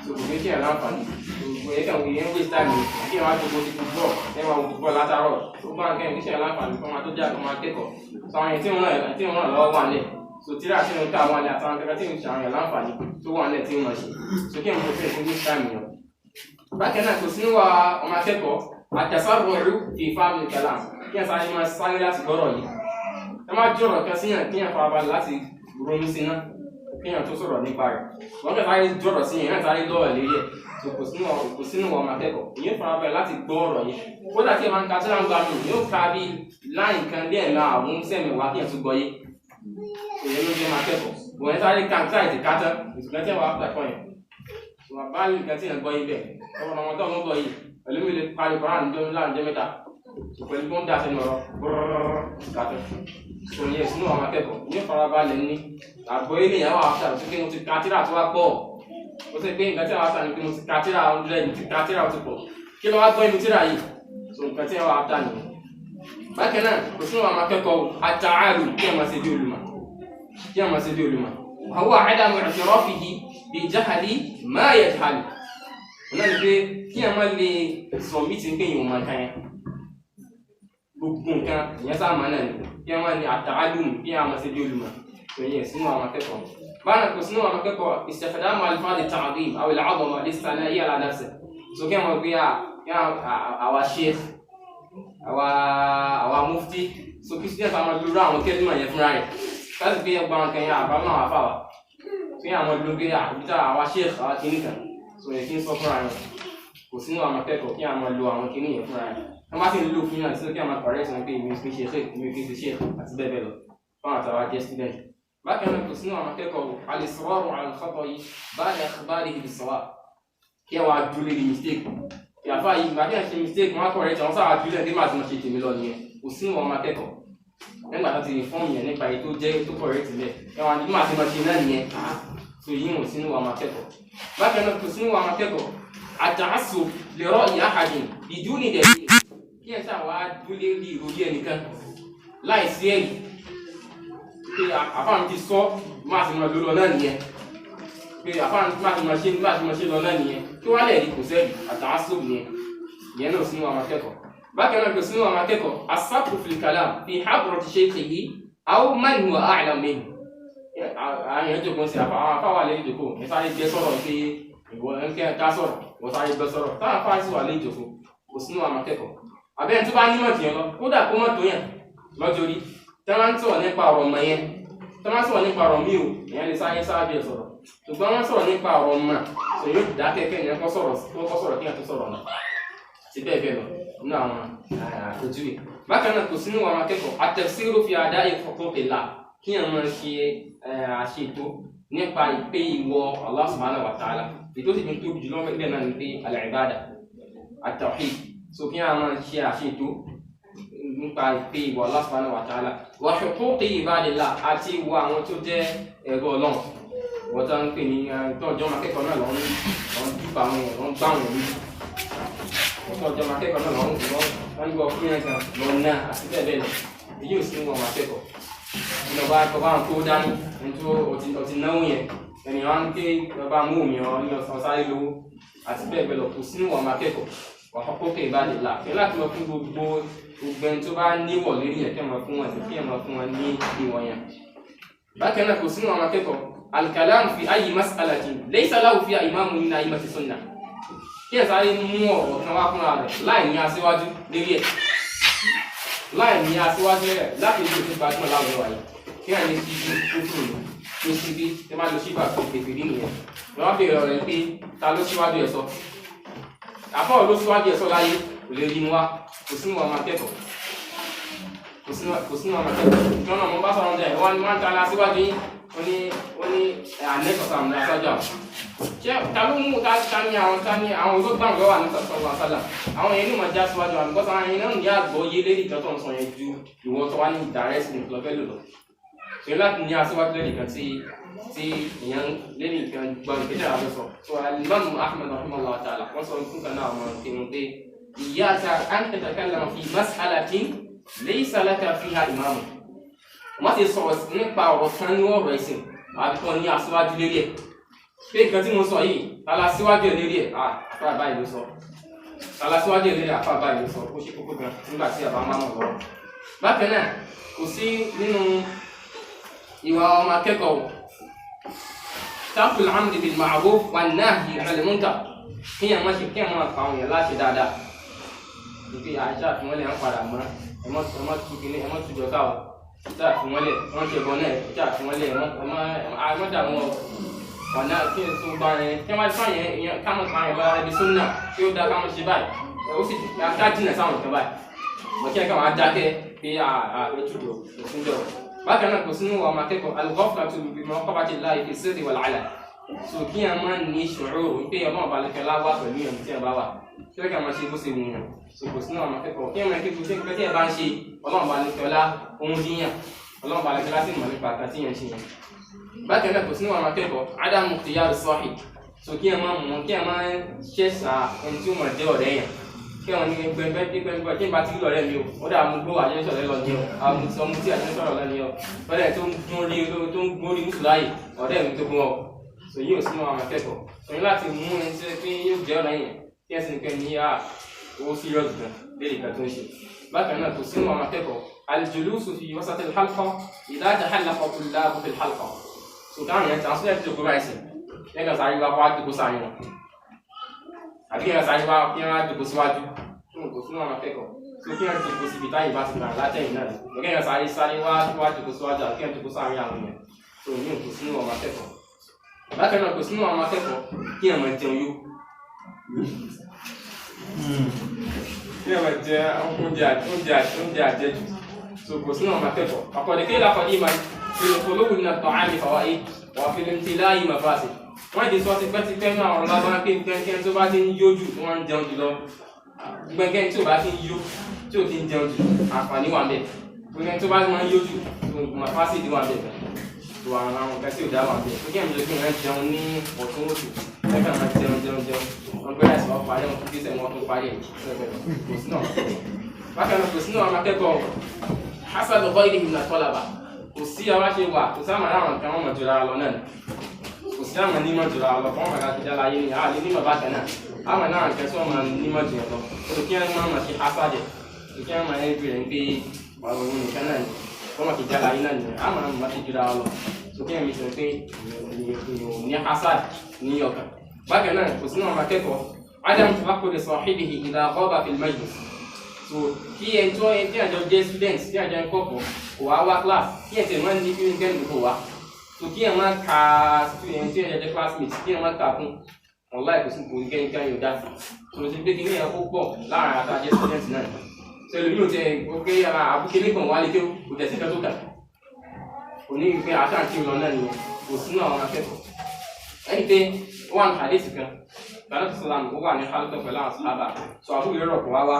so kò ṣe yẹn láǹfààní gbogbo yẹn kàn wò yẹn waste time kí ẹ máa gbogbo ti football ẹ máa wo football látàárọ̀ gbogbo àwọn kẹ́kẹ́ kò ṣe yẹn láǹfààní kọ́ máa tó jà kọ́ máa kẹ́kọ̀ọ́ sọ àwọn yẹn tí wọ́n ràn lọ́wọ́ wà lẹ̀ so tíra tí wọ́n ká wà lẹ̀ àtàwọn kẹ́kẹ́ tí wọ́n ṣe àwọn yẹn láǹfààní tó wà lẹ̀ tí wọ́n ṣe so kí ẹ mọ̀ fẹ́ fún waste time yẹn. bákan náà kò sínú wa ọmọ akẹ́kọ̀ọ́ àtẹ̀sáròrò fi fáàmì kẹlá kí ẹ sáré máa sáré láti gbọ́rọ̀ yìí ẹ má jọ̀rọ̀ kan síyàn kí ẹ farabalẹ̀ láti ronú sí náà kí ẹ tó sọ̀rọ̀ nípa rẹ̀ wọ́n kẹ́ sáré jọ̀rọ̀ sí yẹn sáré lọ́wọ́ lérí ẹ̀ so kò sínú ọmọ akẹ́kọ̀ọ́ ìyẹn farabalẹ̀ láti gbọ́ ọ̀rọ̀ yẹn kódà tí ẹ máa ń ka tí wọ́n ń gbà mí yóò ka bí láì kan bí ẹ̀ náà àwọn sẹ́mẹ̀wá kí ẹ tún gbọ́ yé èyí ló jẹ́ máa kẹ́kọ̀ọ́ wọ́n ẹ sáré kan táì ti kátá ìtùkẹ́ tí wọ́n á pẹ̀kọ́ yẹn wọ́n bá nǹkan tí ẹ̀ gbọ́ yín bẹ̀ ọ̀rọ̀ ọmọ tó ń gbọ́ yìí pẹ̀lú mi lè parí kọ́ra níjọ́ láàrin mẹ́ta pẹ̀lú tó ń dá sínú ọ̀rọ̀ brrrr kátó òun yẹ sínú àwọn akẹ́kọ̀ọ́ ní farabalẹ̀ ní àgbọ̀ ilé ìyàwó àfíà tó kí mo ti kátírà tó wá pọ̀ ó sì pé nǹkan tí àwọn àfíà ní pé mo ti kátírà 100 ní ti kátírà tó pọ̀ kí ló wá gbọ́ inú tíra yìí so nǹkan tí àwọn àfíà nìyẹn. bákan náà kò sínú àwọn akẹ́kọ̀ọ́ àtàárù kí ẹ máa ṣe bí olùmọ̀ àwọn àdámù i'tirafihi bi jahli ma yajhal náà ni pé kí ẹ má lè sọ mí ti ń pè yín wọn kan yẹn gbogbo nǹkan ìyẹn sáà máa náà ni kí ẹ má ní àtàlùm kí ẹ má ṣe bí olùmọ̀ tó yẹ sínú àwọn akẹ́kọ̀ọ́ báyìí kò sínú àwọn akẹ́kọ̀ọ́ istikhdamu alfaz at-ta'dhim aw al-'azama lis-sana'i ala nafsihi so kí ẹ má gbé àwa sheikh àwa mufti so kí student àwọn lórí àwọn kẹ́lìmọ̀ yẹn fúnra rẹ̀ láti gbé ẹgbẹ́ àwọn kan yẹn àbámọ́ àwọn afáwà kí àwọn lórí àbújá àwa sheikh àwa kìnnìkan so yẹ kí n sọ fúnra rẹ̀ kò sínú àwọn akẹ́kọ̀ọ́ kí àwọn lo àwọn kìnnì yẹn fúnra rẹ̀ wọ́n bá sì ń lò fún yàn sí kí àwọn àpàrẹ́ ìsìn pé ìwé ìpín ṣe ìwé ìpín ṣe àti bẹ́ẹ̀ bẹ́ẹ̀ lọ fún àtàwà jẹ́ student. bákan náà kò sínú àwọn akẹ́kọ̀ọ́ al-israru ala al-khata'i ba'da ikhbarihi bis-sawab kí àwọn adúlé ní mistake kí àfáà yìí gbà kí ẹ̀ ṣe mistake wọ́n á kọ̀ rẹ̀ tí wọ́n sáà adúlé ní màá ti mọ̀ ṣe tèmi lọ nìyẹn kò sínú àwọn akẹ́kọ̀ọ́ nígbà tó ti fọ́ọ̀mù yẹn nípa èyí tó jẹ́ tó kọ̀ rẹ̀ tìlẹ̀ ẹ̀wọ̀n àdúgbò àti mọ̀ ṣe náà nìyẹn so yìí wọ́n sínú àwọn akẹ́kọ̀ọ́. bákan náà kò sínú àwọn akẹ́kọ̀ọ́ at-ta'assub li ra'yi ahadin biduni dalil kí ẹ sáà wá dúlé rí ìròyìn ẹnìkan láì sí ẹ̀yìn pé àfáàmì ti sọ máa ti mọ̀ lọ náà nìyẹn pé àfáàmì máa ti mọ̀ ṣe lọ náà nìyẹn kí wọ́n lẹ̀ rí kò sẹ́ẹ̀lì at-ta'assub ìyẹn náà sínú àwọn akẹ́kọ̀ọ́. bákan náà kò sínú àwọn akẹ́kọ̀ọ́ as-sabru fil kalam fi hadrati shaykhihi aw man huwa a'lam minhu àwọn èèyàn jòkó sí àwọn afáwà lè jòkó ẹ sáré gbé sọ̀rọ̀ pé ìwọ ẹnkẹ́ ká sọ̀rọ̀ wọ́n sáré gbé sọ̀rọ̀ táwọn afáà sì wà lè jòkó kò sínú àwọn akẹ́kọ̀ọ́. àbẹ́yẹn tó bá nímọ̀ tìyẹn lọ kódà kó mọ̀ tó yẹn lọ́jọ́ orí tí wọ́n ń sọ̀rọ̀ nípa ọ̀rọ̀ mọ̀ yẹn tí wọ́n sọ̀rọ̀ nípa ọ̀rọ̀ mi ò ìyẹn lè sáré sáábì ẹ̀ sọ̀rọ̀ ṣùgbọ́n wọ́n sọ̀rọ̀ nípa ọ̀rọ̀ mọ̀ sọ yóò dá kẹ́kẹ́ yẹn kọ́ sọ̀rọ̀ kí yẹn tó sọ̀rọ̀ náà ti bẹ́ẹ̀ bẹ́ẹ̀ lọ nínú àwọn àpèjúwe. bákan náà kò sínú àwọn akẹ́kọ̀ọ́ at-tafsiru fi ada'i huquqillah kí yẹn máa ṣe àṣetò nípa ìpè ìwọ Allah subhanahu wa ta'ala ètò sì fi ń tóbi jùlọ mẹ́gbẹ́ náà ní pé al-ibada at-tawhid so kí a máa ṣe àṣetò nípa ìpè ìwọ Allah subhanahu wa ta'ala wa huquqi ibadillah àti ìwọ àwọn tó jẹ́ ẹ̀rọ ọlọ́run wọ́n tó ń pè ní tọ́jọ́ akẹ́kọ̀ọ́ náà lọ́n dúpọ̀ àwọn èèyàn lọ́n gbá àwọn èèyàn tọ́jọ́ akẹ́kọ̀ọ́ náà lọ́n gbọ́ fún yẹn kan lọ́n náà àti bẹ́ẹ̀ bẹ́ẹ̀ lọ èyí ò sí wọn akẹ́kọ̀ọ́ ìjọba akọ̀bá ń kó dání nítorí ọtí náwó yẹn ènìyàn ń ké ìjọba mú òmìnira ní ọ̀sán sáré lówó àti bẹ́ẹ̀ bẹ́ẹ̀ lọ kò sínú wọn akẹ́kọ̀ọ́ wàhọ́kọ́kẹ́ ìbádìlá kí láti mọ fún gbogbo ẹni tó bá níwọ̀ lórí yẹn kí ẹ mọ fún wọn kí ẹ mọ fún wọn ní ìwọ̀n yẹn. bákan náà kò sínú àwọn akẹ́kọ̀ọ́ al-kalam fi ayyi mas'alatin laysa lahu fiha imamun min a'immati sunnah kí ẹ sáré mú ọ̀rọ̀ kan wá fúnra rẹ̀ láì ní aṣíwájú lórí ẹ̀ láì ní aṣíwájú rẹ̀ láti ní òfin gbajúmọ̀ láwùjọ wáyé kí ẹ ní síbi kúkúrú tó síbi ẹ má lọ síbà tó pèpè nínú yẹn wọ́n bèèrè ọ̀rẹ́ pé ta ló síwájú ẹ̀ sọ àfọ́ ló síwájú ẹ̀ sọ láyé kò lè rí mu wá kò sínú ọmọ akẹ́kọ̀ọ́ kò sínú ọmọ akẹ́kọ̀ọ́ ìjọ́nà mo bá sọ̀rọ̀ jẹ́ wọ́n ní wọ́n ń ta la síwájú yín wọ́n ní ànẹ́sọ̀tà àmì àtọ́jà ṣé ta ló mú ta ní àwọn tó gbàǹgbọ́ wà ní sọ̀tọ̀ àtọ́jà àwọn yẹn ní mọ̀ já síwájú àmì bọ́sà àwọn yẹn náà ní àgbọ̀ yé lérí ìjọ tó ń sọ yẹn ju ìwọ tó wá ní direct link lọ fẹ́ lò lọ ṣe láti ní aṣíwájú lẹ́nì kan tí èèyàn lẹ́nì kan gbọ́ ìpínlẹ̀ àwọn sọ so Imam Ahmad rahimahullah ta'ala wọ́n sọ fún kan náà àwọn kìnnìún pé iyyaka an tatakallama fi mas'alatin laysa laka fiha imamu wọ́n ti sọ̀rọ̀ nípa ọ̀rọ̀ kan ní ọ̀rọ̀ ẹ̀sìn àbíkan ní aṣíwájú lérí ẹ̀ pé nǹkan tí mo sọ yìí tala síwájú ẹ̀ lérí ẹ̀ àfáà báyìí ló sọ tala síwájú ẹ̀ lérí àfáà báyìí ló sọ ó ṣe kókó gan nígbà tí àbá máa mọ̀ lọ́rọ̀ bákan náà kò sí nínú ìwà ọmọ akẹ́kọ̀ọ́ tarkul amri bil ma'ruf wan nahyi 'anil munkar kíyàn má pa àwọn èèyàn láti dáadáa níbi àìsà àfihàn lẹ́yìn padà mọ́ ẹmọ́ tùjọ káwọ́ ìjà àfihànlẹ̀ wọ́n ṣe bọ́ náà ìjà àfihànlẹ̀ ẹmọ́dà wọn ọ̀nà kí n tó bá yẹn kí wọ́n fáyẹn èèyàn káwọn pa yẹn lọ́wọ́ ẹbí sóńnà tí ó dá káwọn ṣe báyìí ó sì dá jìnà sáwọn nǹkan báyìí wọ́n kí káwọn adákẹ́ pé ètùjọ òsúnjọ bákan náà kò sínú ọmọ akẹ́kọ̀ọ́ al-ghaflatu bi muraqabati Allahi fi sirri wal 'alan so kí ẹ máa ní ìṣòro pé ọmọ ọbalẹ̀kẹ́ láwà pẹ̀lú ẹ̀mí tí ẹ bá wà kí ẹ ká máa ṣe bó ṣe wù yàn so kò sínú ọmọ akẹ́kọ̀ọ́ kí ẹ máa kékeré pé tí ẹ bá ń ṣe ọlọ́run balẹ̀kẹ́ lá ohun díyàn ọlọ́run balẹ̀kẹ́ lá sì mọ̀ nípa àkàtì yẹn ṣe yẹn bákan náà kò sínú ọmọ akẹ́kọ̀ọ́ ádámù ikhtiyar as-sahib so kí ẹ máa ṣẹ̀ṣà ẹni tí ó mọ̀ jẹ́ ọ̀rẹ́ yẹn kí wọn ní gbẹngbẹ kí n bá ti lọ rẹ mi o ó dà mú gbó àjẹsọ rẹ lọ ní o àmú tí àjẹsọ rẹ lọ ní o bẹ́ẹ̀ tó ń gbórí mùsùlùmáì ọ̀rẹ́ mi tó gún ọ so yóò sínú àwọn akẹ́kọ̀ọ́ òun láti mú ẹni tí pé yóò jẹ́ ọ̀rẹ́ yẹn kí ẹ sì ní pé ní owó serious gan lérí ìgbà tó ń ṣe bákan náà kò sínú àwọn akẹ́kọ̀ọ́ al-julusu fi wasat al-halqa idha tahallaqa tullabu fi al-halqa so káwọn yẹn tàn sílẹ̀ tó kó báyìí sí yẹn kan sáré wá tó kó sáyẹn wọn àbí kí ẹ sáré wá kí ẹ wá dùkú síwájú fún kò sínú àwọn akẹ́kọ̀ọ́ tó kí ẹ dùkú síbi táyì bá ti gbà látẹ̀yìn náà kí ẹ sáré wá dùkú síwájú àbí kí ẹ dùkú sáárín àwọn èèyàn tó ní kò sínú àwọn akẹ́kọ̀ọ́ bákan náà kò sínú àwọn akẹ́kọ̀ọ́ kí ẹ máa jẹun yó kí ẹ máa jẹ oúnjẹ àjẹjù tó kò sínú àwọn akẹ́kọ̀ọ́ àkọ́dé kí ẹ lákọ̀ọ́dé máa fi olówó ní àtọ̀ àmì fàwáyé wà fi lè ti láàyè màfàṣẹ wọ́n ti sọ tipẹ́tipẹ́ náà ọ̀rọ̀ lábá pé gbẹ̀ngẹ́ tó bá ti ń yó jù tó wọ́n ń jẹun jù lọ gbẹ̀ngẹ́ tí ò bá ti ń yó tí ò ti ń jẹun jù àǹfààní wà bẹ́ẹ̀ gbẹ̀ngẹ́ tó bá ti máa ń yó jù màfàṣẹ wà bẹ́ẹ̀ tó àwọn nǹkan tí ò dá wà bẹ́ẹ̀ tó kí ẹ̀mí lókè wọn jẹun ní ọ̀tún oṣù lẹ́kàn máa jẹun wọn gbé láìsí wọn parí wọn kí sẹ́yìn wọn tún parí ẹ̀ kò sí náà bákan náà kò sí náà àwọn akẹ́kọ̀ọ́ hasad ọkọ ìdí ìgbìmọ̀ àtọ́làbà kò sí àwọn ṣe wà kò sáà máa ráwọn nǹkan wọn mọ̀ jùlọ lọ náà kò sí àwọn onímọ̀ jùlọ lọ fún ọmọ àti ìjọba ayé ni àwọn onímọ̀ bá tẹ̀ náà àwọn náà nǹkan tí wọ́n máa onímọ̀ jùlọ lọ kò kí wọ́n máa ṣe hasad kò kí wọ́n máa ń bèrè pé ọ̀rọ̀ òun nìkan náà ni wọ́n máa ti jẹ́ láyé náà ni àwọn máa ti jùlọ lọ kò kí wọ́n sọ pé ní hasad ní ọkàn bákan náà kò sí náà máa kẹ́kọ̀ọ́ adam tafakkur sahibihi idha ghaba fil majlis so kí ẹni tí àjọ jẹ́ student tí àjọ ń kọ́kọ́ kò wá class kí ẹ̀ tẹ̀ máa ń ní kí n kẹ́ni kò wá so kí ẹ̀ máa ka student tí ẹ̀ jẹ́ classmate kí ẹ̀ máa ka fún online kò sí kò ní kẹ́ni kẹ́ni yóò dá so ti gbé kí ní ẹ̀ kó pọ̀ láàrin àtàjẹ́ student náà so èlòmí ò tẹ gbé ara àbúké ní kàn wá lé kí kò tẹ̀ sí kẹ́ tó kà kò ní pé àtàǹtì lọ náà nìyẹn kò sínú àwọn akẹ́kọ̀ọ́ ẹni pé wà ní hadith kan bàbá sọlám ó wà ní halqa pẹ̀lú àwọn sàhábà so àbúrò rẹ̀ kò wá wá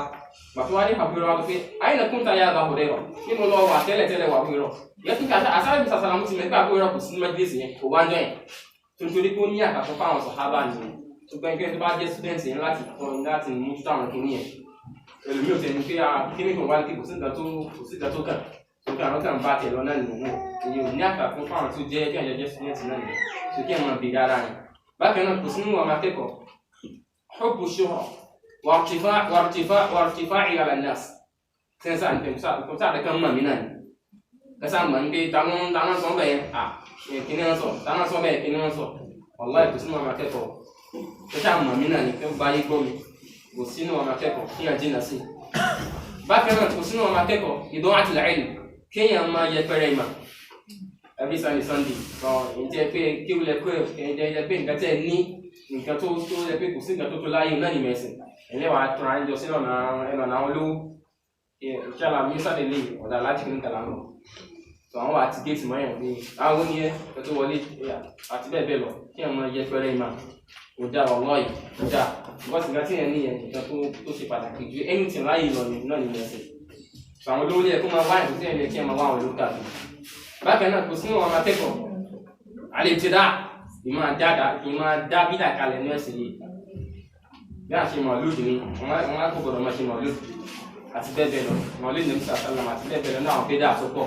bàtú wá ní àbúrò wa pé àyìnà kúńtà yà bá Hurayra nínú lọ wà tẹ́lẹ̀ wà àbúrò yẹ kí kàtà àsáré bí sàsàlámù ti mẹ́gbẹ́ àbúrò kò sí ní mẹ́gbẹ́sì yẹn kò wá ń jọ yẹn nítorí pé ó ní àkàtọ́ fáwọn sàhábà nìyẹn tó gbẹ́ngẹ́ tó bá jẹ́ student yẹn láti mú tó àwọn kìíní yẹn ẹlòmíì ò tẹ̀ ní pé kíní kan wá ní kò sí ìgbà tó kàn tó kàn àwọn kan bá tẹ̀ lọ náà nìyẹn èyí ò ní àkàtọ́ fáwọn tó jẹ́ kí àjẹjẹ́ student náà nìyẹn tó kí ẹ̀ máa bì dára ni bákan náà kò sí nínú àwọn akẹ́kọ̀ọ́ hubbu shuhra وارتفاعي على الناس سنسان كنت كم منا كسان من كي تانون سو بي كيني سو تانون سو بي كيني سو والله تسمع ما كيفو كسان منا ني كم باي غومي وسينو ما كيفو كي اجينا سي باكنا وسينو ما كيفو إضاعة العلم كي ما يفريما every Sunday so inte pe ki o le ko e pe nǹkan te ni nǹkan tó le pe kò sí nǹkan tó láyé náà ni mesin ele wa tún àjọ sí lọ́nà olówó inshallah mi sáde lè ọ̀dà láti ní kàlámù tó àwọn àti géètì mọ́yàn ní àwọn oníyẹ tó wọlé àti bẹ́ẹ̀ bẹ́ẹ̀ lọ kí ọmọ yẹ pẹ́rẹ́ ìmọ̀ kò dá ọ̀wọ́ yìí kò dá because nǹkan tí yẹn ní yẹn nǹkan tó ṣe pàtàkì ju anything láyé lọ náà nìyẹn sí tó àwọn olówó yẹ kó máa wá ìlú tí yẹn lè kí ẹ máa wá àwọn ìlú káàkiri bákan náà kò sínú àwọn akẹ́kọ̀ọ́ àlejò ìmọ̀ dá bídà kalẹ̀ ní ẹ̀sìn yìí bí a ṣe mọ̀lúdì ni wọ́n á kó gbọ́dọ̀ máa ṣe mọ̀lúdì àti bẹ́ẹ̀ bẹ́ẹ̀ lọ mọ̀lúdì ní sàtàlámà àti bẹ́ẹ̀ bẹ́ẹ̀ lọ náà àwọn bídà àsopọ̀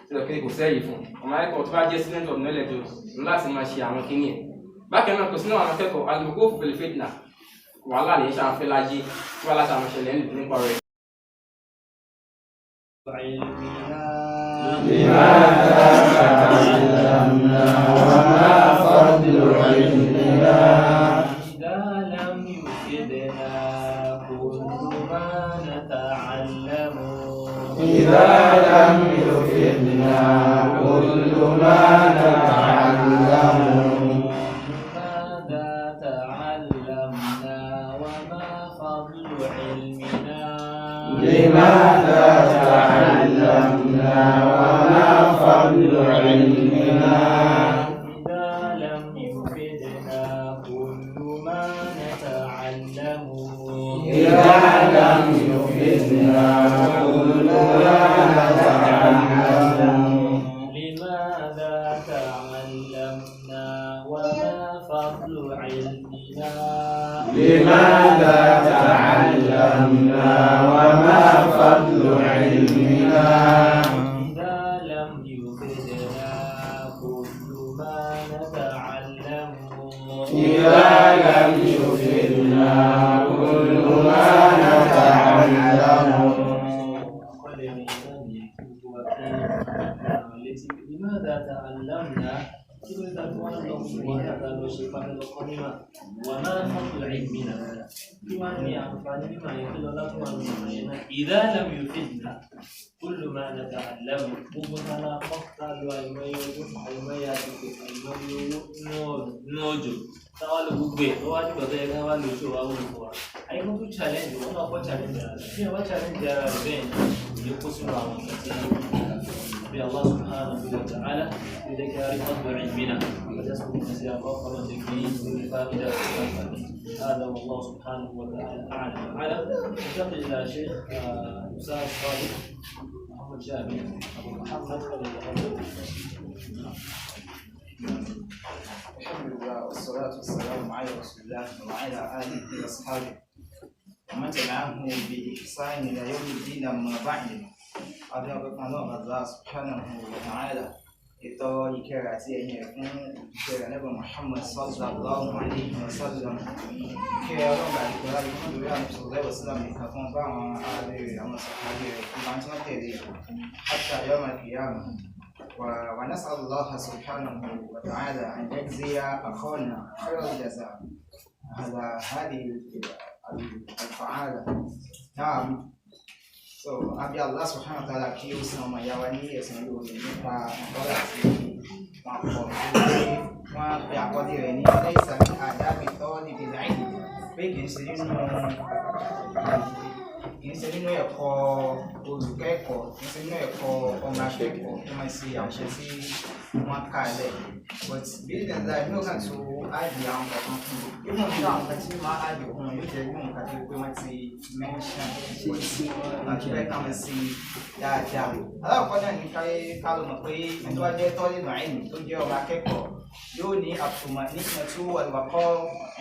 tí wọ́n kéde kò sẹ́yìn fún ọmọ akẹ́kọ̀ọ́ tó bá jẹ́ student of knowledge láti máa ṣe àwọn kíní ẹ̀ bákan náà kò sínú àwọn akẹ́kọ̀ọ́ alùpùpù òfìfèlè fèdínà wàhálà lè ṣàǹfẹ́ láyé tí wọ́n láti àwọn ṣẹlẹ̀ nípa rẹ̀. إذا لم يفدنا كل ما نتعلم لماذا تعلمنا وما فضل علمنا لماذا تعلمنا وما فضل علمنا إذا لم يفدنا كل ما نتعلم إذا لم يفدنا كل ما نتعلم لماذا تعلمنا وما فضل علمنا لماذا تعلمنا وما فضل علمنا إذا لم يفدنا كل ما نتعلم إذا لم يفدنا كل ما نتعلم لماذا تعلمنا وما فضل علمنا إذا لم يفدنا كل ما نتعلم مبتلى فقط نوجو táwọn lè gbogbo ẹ̀ tó wájú gbọ̀dọ̀ yẹ ká wá lè ṣòwò àwọn olùkọ́ wa àyè kó tó challenge wọn náà kọ́ challenge ara rẹ̀ bí wọ́n challenge ara rẹ̀ bẹ́ẹ̀ ni ìyẹn kó sínú àwọn ọ̀sẹ̀ tí bí Allah subhanahu wa ta'ala bí lè kí a rí fọ́tò ìmìnà ọjọ́ sọ fún ẹsẹ̀ àbọ̀ ọ̀pọ̀lọ̀ ti fi lórí fáfídà هذا والله سبحانه وتعالى أعلم وأعلم ننتقل إلى شيخ أستاذ صالح محمد جابر أبو محمد الحمد لله والصلاة والسلام على رسول الله وعلى آله وأصحابه ومن تبعهم بإحسان إلى يوم الدين أما بعد أبي الله سبحانه وتعالى ìtọ́ ìkẹrẹ àti ẹ̀yìn rẹ̀ fún ìkẹrẹ Ànábì Muhammad sallallahu alayhi wa sallam ìkẹrẹ ọlọ́gbà ìkẹrẹ ìfún lórí àwọn sallallahu alayhi wa sallam ìkà fún bá àwọn ààrẹ rẹ̀ àwọn sàkàlẹ̀ rẹ̀ fún àwọn tí wọ́n tẹ̀lé hatta yawm al-qiyamah ونسأل الله سبحانه وتعالى أن يجزي أخانا خير الجزاء على هذه الفعالة. نعم. So, àbí Allah subhanahu wa ta'ala kí ó san ọmọ ìyá wa ní ẹ̀sìn lórí nípa ọ̀rọ̀ àti wọn pọ̀ lórí wọn pe àkọlé rẹ̀ ní ilé ìsàmì àdábì tọ́ níbi láìní pé kì í ṣe nínú ẹ̀kọ́ olùkẹ́kọ̀ọ́ kì í ṣe nínú ẹ̀kọ́ ọmọ akẹ́kọ̀ọ́ tó máa ṣe àṣẹ sí wọn kálẹ̀ but bí ìdẹ̀dà inú kan tó áàdì àwọn kankan fún un bí wọn ní àwọn kan tí máa áàdì fún un yóò jẹ́ bí wọn kan tó pé wọ́n ti mention àti bẹ́ẹ̀ kàn sí dáadáa. alákọ̀ọ́ náà ní ká ló mọ̀ pé ẹni tó wá jẹ́ tọ́lé nàìjíríà tó jẹ́ ọmọ akẹ́kọ̀ọ́ yóò ní àtùmọ̀ nígbà tó àlùbákọ́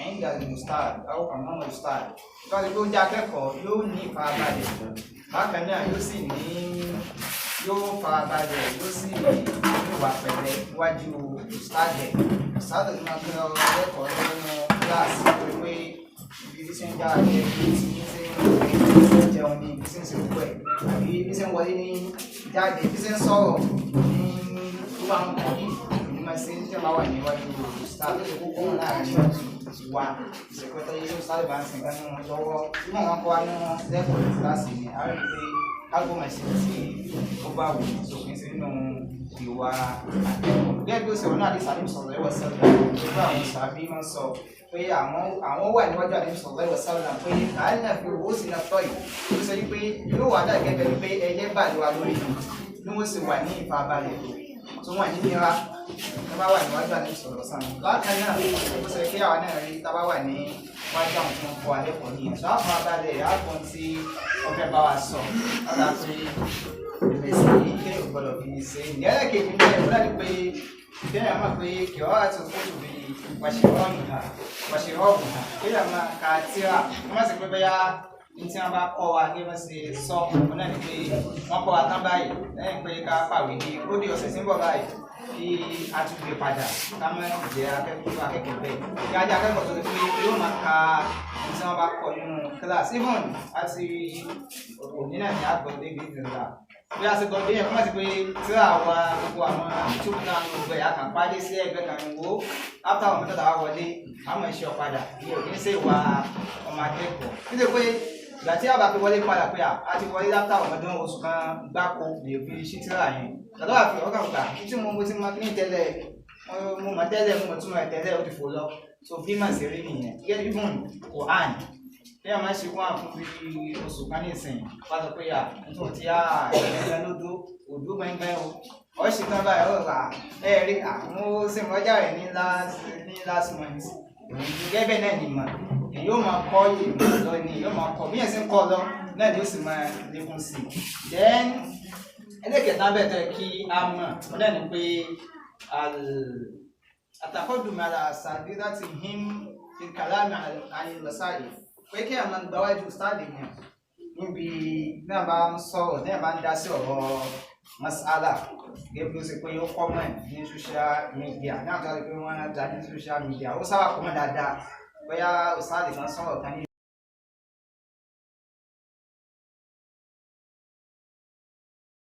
ẹ̀yìn gàdí mustard àwọn àmọ́ mustard ìtọ́jú tó jẹ́ akẹ́kọ̀ọ́ yóò ní ìfarabalẹ̀ bákan náà yóò farabalẹ̀ yóò sì wà pẹ̀lẹ́ níwájú mustard mustard ní máa gbé ọ̀rọ̀ akẹ́kọ̀ọ́ nínú kíláàsì pé ibi tí ṣe ń jára ní ibi tí ṣe ń jẹun ní ibi tí ń ṣe gbogbo ẹ̀ àbí ibi tí ń wọlé ní jáde ibi tí ń sọ̀rọ̀ ní tó bá ń kọ́ yìí ní máa ṣe ń tẹ́ máa wà níwájú mustard tó ṣe kókó láàrin wa ìṣèpẹ́tẹ́ yìí sáré bá ń sìn kan nínú lọ́wọ́ tí wọ́n kọ́ wá nínú lẹ́kọ̀ọ́ ní kíláàsì ni a rí pé kágbó máa ṣe tí ó bá wù sófin sí nínú ìwà àtẹ̀wọ̀. gẹ́gẹ́ bí ó ṣe wọ́n náà àdìsá ní sọ̀rọ̀ ẹ̀wọ̀ sẹ́lẹ̀ pẹ̀lú àwọn ìṣàbí máa ń sọ pé àwọn wà níwájú àdìsá sọ̀rọ̀ ẹ̀wọ̀ sẹ́lẹ̀ pé káàní náà fi owó sí náà tọ́ yìí ó ṣe pé yóò wá dà gẹ́gẹ́ bí pé ẹyẹ bà lé wa lórí ní wọ́n sì wà ní ìfarabalẹ̀ tó wọ́n ní nira tó bá wà níwájú àti ìsọ̀rọ̀ sàn. Bákan náà ó ṣe kí àwa náà rí tá bá wà ní wájú àwọn tí wọ́n kọ́ alẹ́kọ̀ọ́ ní ìṣọ́ àfarabalẹ̀ àgbọn tí wọ́n fẹ́ bá wa sọ ọ̀dà pé ìrẹsì yìí kí èèyàn gbọ́dọ̀ fi ṣe ìyẹ́lẹ̀ kejì ní ẹ̀rọ láti pé kéèyàn máa pé kí ọ́ àti òkúta bí wàṣírọ́ọ̀bù kéèyàn máa ka tíra wọ́n má sì pé bẹ́yà ní tí wọ́n bá kọ́ wa kí wọ́n ṣe sọ wọn náà ní pé wọ́n kọ́ wa tán báyìí lẹ́yìn pé ká pàwé ní ó di ọ̀sẹ̀ tí ń bọ̀ báyìí kí a tún gbé padà ká má jẹ́ akẹ́kọ̀ọ́ bẹ́ẹ̀ kí ajá akẹ́kọ̀ọ́ tó ti pé yóò máa ka ní tí wọ́n bá kọ́ nínú kíláàsì even àti òní náà ní àgbọ̀ débi ìdìrà bí a ṣe gbọ́ bí ẹ̀kọ́ máa ti pé tíra wa gbogbo àwọn youtube náà ń gbẹ àkànpádé sí ẹgbẹ́ kan ìwò after àwọn mẹ́tọ́ta wa wọlé àwọn ìṣe ọ̀padà ìyẹn òní ṣe wà ọmọ akẹ́kọ̀ọ́ nítorí pé ìgbà tí a bá fi wọlé padà pé a ti wọlé after ọmọdún oṣù kan gbáko lè fi ṣí tíra yẹn tọ́lá àfi ọkàn gbà tí mo ti máa ní tẹ́lẹ̀ mo mọ̀ tẹ́lẹ̀ mo tún mọ̀ tẹ́lẹ̀ ó ti fò lọ so bí màá ṣe rí nìyẹn gẹ́gẹ́ bí kò hàn ní a máa ṣe wọ́n àfún bí oṣù kan ní ìsìn pàtó pé nítorí tí ẹ̀ẹ́dẹ́ lódó òdó gbẹ́ngbẹ́ o ọ ṣe tán báyìí ó rà rí àwọn sèmọ́jà rẹ̀ ní last month gẹ́gẹ́ náà ni mà èyí ó máa kọ́ ìmọ̀ lọ ni yóò máa kọ́ bí yẹn sì ń kọ́ lọ náà ni ó sì máa lékún sí i then ẹlẹ́kẹ̀ẹ́ta bẹ́ẹ̀ tẹ́ kí a mọ̀ ó náà ni pé àtàkọ́dùnmọ̀ àṣàbí láti him fi kàlámì àyẹ̀lọ́sáyè pé kí a máa gbáwájú sáàdì yẹn níbi náà bá ń sọ̀rọ̀ náà bá ń dá sí ọ̀rọ̀ masala gẹ́gẹ́ bí ó ṣe pé ó kọ́mọ̀ ní social media náà tó wá pé wọ́n dá ní social media ó sábà kọ́mọ̀ dáadáa bóyá sáàdì kan sọ̀rọ̀ kan ní